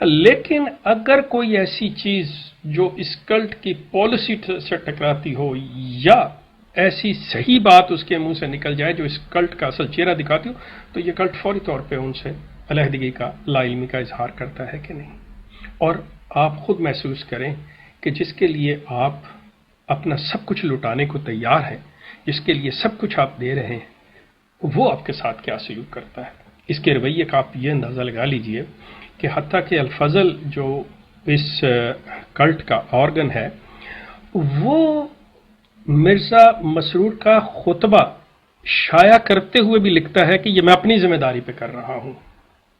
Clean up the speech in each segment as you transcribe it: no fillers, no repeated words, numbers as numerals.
لیکن اگر کوئی ایسی چیز جو اس کلٹ کی پالیسی سے ٹکراتی ہو یا ایسی صحیح بات اس کے منہ سے نکل جائے جو اس کلٹ کا اصل چہرہ دکھاتی ہو، تو یہ کلٹ فوری طور پہ ان سے علیحدگی کا، لا علمی کا اظہار کرتا ہے کہ نہیں۔ اور آپ خود محسوس کریں کہ جس کے لیے آپ اپنا سب کچھ لٹانے کو تیار ہیں، جس کے لیے سب کچھ آپ دے رہے ہیں، وہ آپ کے ساتھ کیا سلوک کرتا ہے۔ اس کے رویے کا آپ یہ اندازہ لگا لیجئے کہ حتیٰ کہ الفضل جو اس کلٹ کا آرگن ہے، وہ مرزا مسرور کا خطبہ شائع کرتے ہوئے بھی لکھتا ہے کہ یہ میں اپنی ذمہ داری پہ کر رہا ہوں۔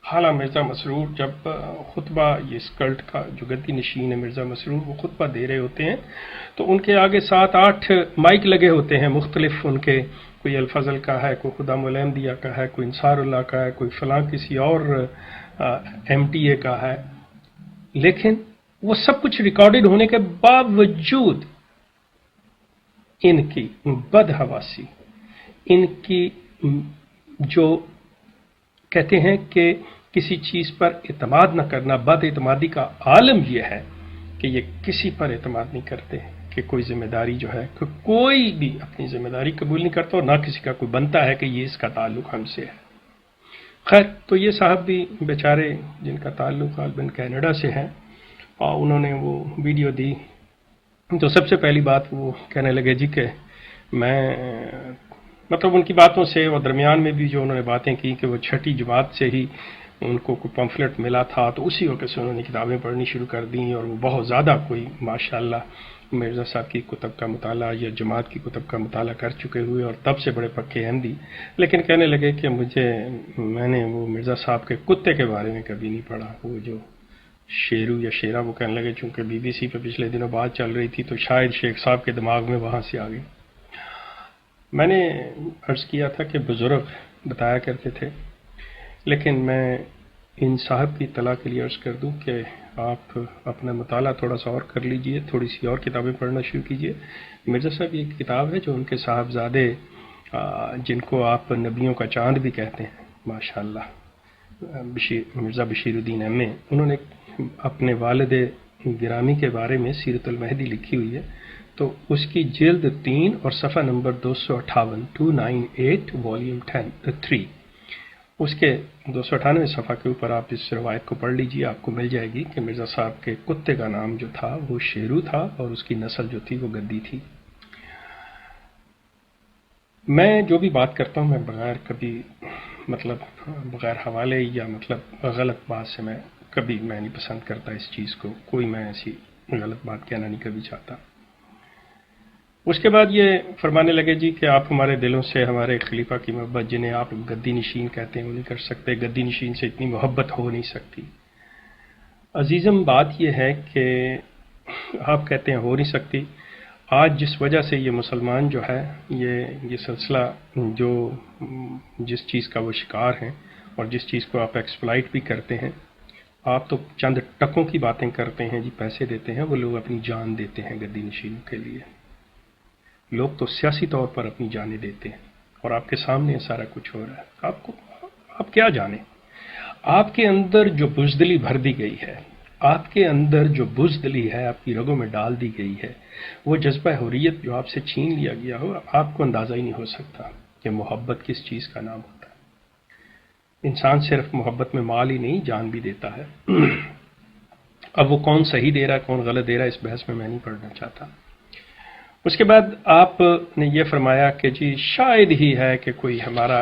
حالانکہ مرزا مسرور جب خطبہ، یہ اس کلٹ کا جو گدی نشین ہے مرزا مسرور، وہ خطبہ دے رہے ہوتے ہیں تو ان کے آگے 7-8 مائک لگے ہوتے ہیں مختلف ان کے، کوئی الفضل کا ہے، کوئی خدا ملحمدیہ کا ہے، کوئی انصار اللہ کا ہے، کوئی فلاں کسی اور ایم ٹی اے کا ہے، لیکن وہ سب کچھ ریکارڈڈ ہونے کے باوجود ان کی بدحواسی، ان کی جو کہتے ہیں کہ کسی چیز پر اعتماد نہ کرنا، بد اعتمادی کا عالم یہ ہے کہ یہ کسی پر اعتماد نہیں کرتے کہ کوئی ذمہ داری جو ہے، کہ کوئی بھی اپنی ذمہ داری قبول نہیں کرتا اور نہ کسی کا کوئی بنتا ہے کہ یہ اس کا تعلق ہم سے ہے۔ خیر، تو یہ صاحب بھی بیچارے جن کا تعلق غالباً کینیڈا سے ہے، اور انہوں نے وہ ویڈیو دی تو سب سے پہلی بات وہ کہنے لگے جی کہ میں مطلب ان کی باتوں سے اور درمیان میں بھی جو انہوں نے باتیں کی کہ وہ چھٹی جماعت سے ہی ان کو کوئی پمفلٹ ملا تھا تو اسی وقت سے انہوں نے کتابیں پڑھنی شروع کر دیں، اور وہ بہت زیادہ کوئی ماشاءاللہ مرزا صاحب کی کتب کا مطالعہ یا جماعت کی کتب کا مطالعہ کر چکے ہوئے اور تب سے بڑے پکے احمدی، لیکن کہنے لگے کہ میں نے وہ مرزا صاحب کے کتے کے بارے میں کبھی نہیں پڑھا، وہ جو شیرو یا شیرا، وہ کہنے لگے چونکہ بی بی سی پہ پچھلے دنوں بات چل رہی تھی تو شاید شیخ صاحب کے دماغ میں وہاں سے آ گئی۔ میں نے عرض کیا تھا کہ بزرگ بتایا کرتے تھے، لیکن میں ان صاحب کی اطلاع کے لیے عرض کر دوں کہ آپ اپنا مطالعہ تھوڑا سا اور کر لیجئے، تھوڑی سی اور کتابیں پڑھنا شروع کیجئے۔ مرزا صاحب یہ کتاب ہے جو ان کے صاحبزادے جن کو آپ نبیوں کا چاند بھی کہتے ہیں ماشاءاللہ، مرزا بشیر الدین ایم اے، انہوں نے اپنے والد گرامی کے بارے میں سیرت المہدی لکھی ہوئی ہے، تو اس کی جلد 3 اور صفحہ نمبر 258 298 والیوم 3، اس کے 298 صفحہ کے اوپر آپ اس روایت کو پڑھ لیجئے، آپ کو مل جائے گی کہ مرزا صاحب کے کتے کا نام جو تھا وہ شیرو تھا اور اس کی نسل جو تھی وہ گدی تھی۔ میں جو بھی بات کرتا ہوں میں بغیر کبھی بغیر حوالے یا غلط بات سے میں نہیں پسند کرتا اس چیز کو، کوئی میں ایسی غلط بات کہنا نہیں کبھی چاہتا۔ اس کے بعد یہ فرمانے لگے جی کہ آپ ہمارے دلوں سے ہمارے خلیفہ کی محبت، جنہیں آپ گدی نشین کہتے ہیں، وہ نہیں کر سکتے، گدی نشین سے اتنی محبت ہو نہیں سکتی۔ عزیزم، بات یہ ہے کہ آپ کہتے ہیں ہو نہیں سکتی، آج جس وجہ سے یہ مسلمان جو ہے یہ سلسلہ جو جس چیز کا وہ شکار ہیں اور جس چیز کو آپ ایکسپلائٹ بھی کرتے ہیں، آپ تو چند ٹکوں کی باتیں کرتے ہیں جی، پیسے دیتے ہیں، وہ لوگ اپنی جان دیتے ہیں گدی نشینوں کے لیے۔ لوگ تو سیاسی طور پر اپنی جانیں دیتے ہیں اور آپ کے سامنے سارا کچھ ہو رہا ہے، آپ کیا جانیں؟ آپ کے اندر جو بزدلی بھر دی گئی ہے، آپ کے اندر جو بزدلی ہے آپ کی رگوں میں ڈال دی گئی ہے، وہ جذبہ حریت جو آپ سے چھین لیا گیا ہو، آپ کو اندازہ ہی نہیں ہو سکتا کہ محبت کس چیز کا نام ہوتا ہے۔ انسان صرف محبت میں مال ہی نہیں، جان بھی دیتا ہے۔ اب وہ کون صحیح دے رہا ہے کون غلط دے رہا ہے، اس بحث میں نہیں پڑھنا چاہتا۔ اس کے بعد آپ نے یہ فرمایا کہ جی شاید ہی ہے کہ کوئی ہمارا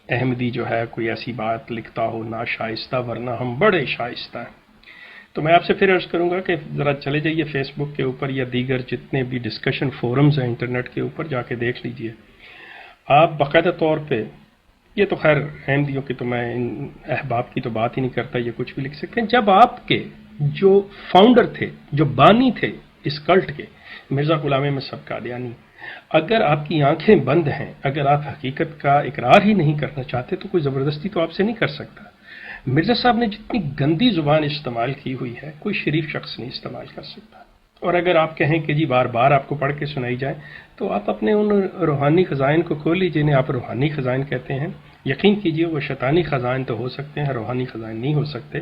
احمدی جو ہے کوئی ایسی بات لکھتا ہو ناشائستہ، ورنہ ہم بڑے شائستہ ہیں۔ تو میں آپ سے پھر عرض کروں گا کہ ذرا چلے جائیے فیس بک کے اوپر یا دیگر جتنے بھی ڈسکشن فورمز ہیں انٹرنیٹ کے اوپر، جا کے دیکھ لیجئے۔ آپ باقاعدہ طور پہ، یہ تو خیر احمدیوں کی تو میں ان احباب کی تو بات ہی نہیں کرتا، یہ کچھ بھی لکھ سکتے ہیں۔ جب آپ کے جو فاؤنڈر تھے، جو بانی تھے اس کلٹ کے، مرزا غلام احمد صاحب قادیانی، اگر آپ کی آنکھیں بند ہیں، اگر آپ حقیقت کا اقرار ہی نہیں کرنا چاہتے تو کوئی زبردستی تو آپ سے نہیں کر سکتا۔ مرزا صاحب نے جتنی گندی زبان استعمال کی ہوئی ہے کوئی شریف شخص نہیں استعمال کر سکتا۔ اور اگر آپ کہیں کہ جی بار بار آپ کو پڑھ کے سنائی جائے تو آپ اپنے ان روحانی خزائن کو کھول جنہیں آپ روحانی خزائن کہتے ہیں. یقین کیجئے وہ شیطانی خزائن تو ہو سکتے ہیں، روحانی خزائن نہیں ہو سکتے.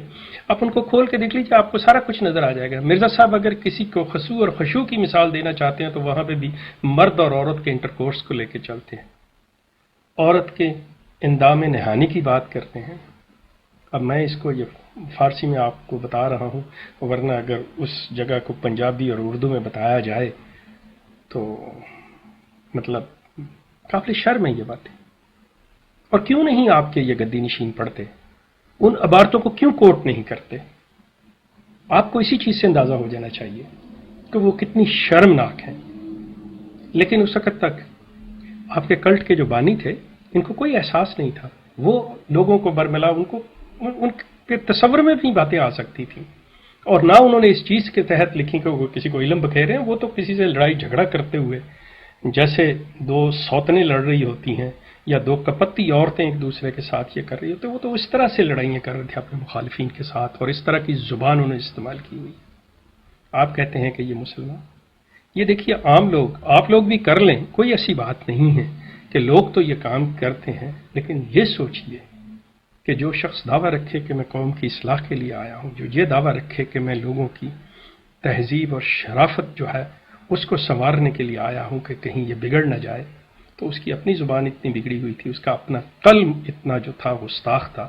آپ ان کو کھول کے دیکھ لیجیے، آپ کو سارا کچھ نظر آ جائے گا. مرزا صاحب اگر کسی کو خشوع اور خشوع کی مثال دینا چاہتے ہیں تو وہاں پہ بھی مرد اور عورت کے انٹرکورس کو لے کے چلتے ہیں، عورت کے اندام نہانی کی بات کرتے ہیں. اب میں اس کو یہ فارسی میں آپ کو بتا رہا ہوں، ورنہ اگر اس جگہ کو پنجابی اور اردو میں بتایا جائے تو مطلب قابل شرم ہے یہ باتیں. اور کیوں نہیں آپ کے یہ گدی نشین پڑھتے، ان عبارتوں کو کیوں کوٹ نہیں کرتے؟ آپ کو اسی چیز سے اندازہ ہو جانا چاہیے کہ وہ کتنی شرمناک ہیں. لیکن اس وقت تک آپ کے کلٹ کے جو بانی تھے ان کو کوئی احساس نہیں تھا. وہ لوگوں کو برملا، ان کے تصور میں بھی باتیں آ سکتی تھیں، اور نہ انہوں نے اس چیز کے تحت لکھی کہ وہ کسی کو علم بکھیرے ہیں. وہ تو کسی سے لڑائی جھگڑا کرتے ہوئے، جیسے دو سوتنیں لڑ رہی ہوتی ہیں یا دو کپتی عورتیں ایک دوسرے کے ساتھ یہ کر رہی ہوتی ہیں، وہ تو اس طرح سے لڑائیاں کر رہے تھے اپنے مخالفین کے ساتھ، اور اس طرح کی زبان انہوں نے استعمال کی ہوئی. آپ کہتے ہیں کہ یہ مسلمان. یہ دیکھیے عام لوگ، آپ لوگ بھی کر لیں، کوئی ایسی بات نہیں ہے کہ لوگ تو یہ کام کرتے ہیں. لیکن یہ سوچئے کہ جو شخص دعویٰ رکھے کہ میں قوم کی اصلاح کے لیے آیا ہوں، جو یہ دعویٰ رکھے کہ میں لوگوں کی تہذیب اور شرافت جو ہے اس کو سنوارنے کے لیے آیا ہوں کہ کہیں یہ بگڑ نہ جائے، تو اس کی اپنی زبان اتنی بگڑی ہوئی تھی، اس کا اپنا قلم اتنا جو تھا گستاخ تھا،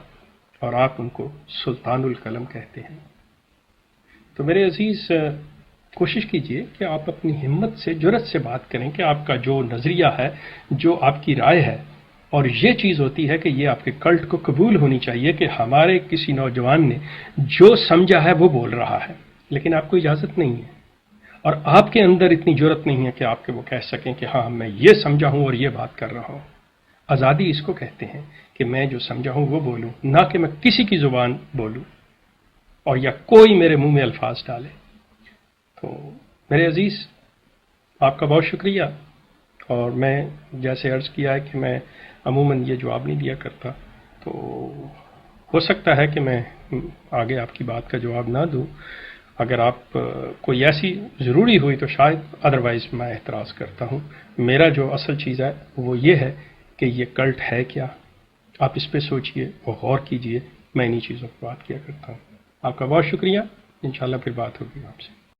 اور آپ ان کو سلطان القلم کہتے ہیں. تو میرے عزیز، کوشش کیجئے کہ آپ اپنی ہمت سے، جرأت سے بات کریں کہ آپ کا جو نظریہ ہے، جو آپ کی رائے ہے، اور یہ چیز ہوتی ہے کہ یہ آپ کے کلٹ کو قبول ہونی چاہیے کہ ہمارے کسی نوجوان نے جو سمجھا ہے وہ بول رہا ہے، لیکن آپ کو اجازت نہیں ہے، اور آپ کے اندر اتنی جرأت نہیں ہے کہ آپ کے وہ کہہ سکیں کہ ہاں میں یہ سمجھا ہوں اور یہ بات کر رہا ہوں. آزادی اس کو کہتے ہیں کہ میں جو سمجھا ہوں وہ بولوں، نہ کہ میں کسی کی زبان بولوں اور یا کوئی میرے منہ میں الفاظ ڈالے. تو میرے عزیز، آپ کا بہت شکریہ. اور میں جیسے عرض کیا ہے کہ میں عموماً یہ جواب نہیں دیا کرتا، تو ہو سکتا ہے کہ میں آگے آپ کی بات کا جواب نہ دوں. اگر آپ کوئی ایسی ضروری ہوئی تو شاید، ادروائز میں اعتراض کرتا ہوں. میرا جو اصل چیز ہے وہ یہ ہے کہ یہ کلٹ ہے کیا، آپ اس پہ سوچئے اور غور کیجئے. میں انہی چیزوں پر بات کیا کرتا ہوں. آپ کا بہت شکریہ. انشاءاللہ پھر بات ہوگی آپ سے.